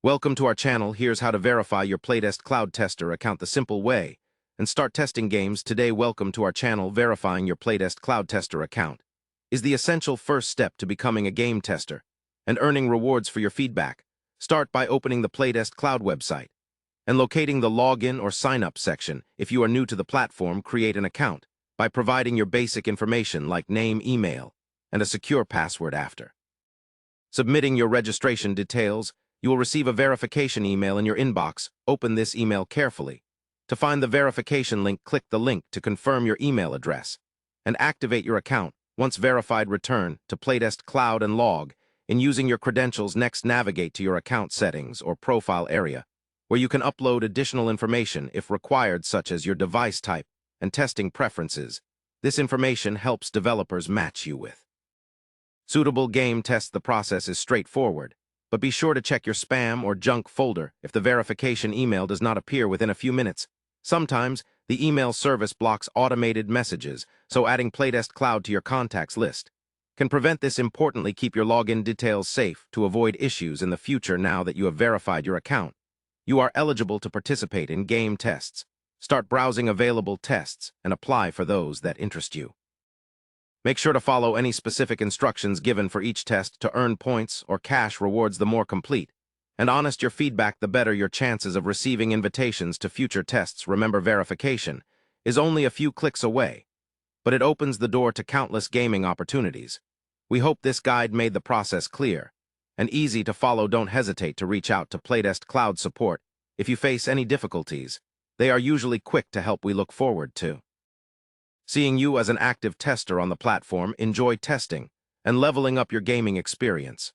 Welcome to our channel. Here's how to verify your PlaytestCloud tester account the simple way and start testing games today. Welcome to our channel. Verifying your PlaytestCloud tester account is the essential first step to becoming a game tester and earning rewards for your feedback. Start by opening the PlaytestCloud website and locating the login or sign up section. If you are new to the platform, create an account by providing your basic information like name, email, and a secure password. After submitting your registration details, you will receive a verification email in your inbox. Open this email carefully. To find the verification link, click the link to confirm your email address and activate your account. Once verified, return to PlaytestCloud and log in using your credentials. Next, navigate to your account settings or profile area, where you can upload additional information if required, such as your device type and testing preferences. This information helps developers match you with suitable game tests. The process is straightforward, but be sure to check your spam or junk folder if the verification email does not appear within a few minutes. Sometimes, the email service blocks automated messages, so adding PlaytestCloud to your contacts list can prevent this. Importantly, keep your login details safe to avoid issues in the future. Now that you have verified your account, you are eligible to participate in game tests. Start browsing available tests and apply for those that interest you. Make sure to follow any specific instructions given for each test to earn points or cash rewards. The more complete and honest your feedback, the better your chances of receiving invitations to future tests. Remember, verification is only a few clicks away, but it opens the door to countless gaming opportunities. We hope this guide made the process clear and easy to follow. Don't hesitate to reach out to PlaytestCloud support if you face any difficulties. They are usually quick to help. We look forward to seeing you as an active tester on the platform. Enjoy testing and leveling up your gaming experience.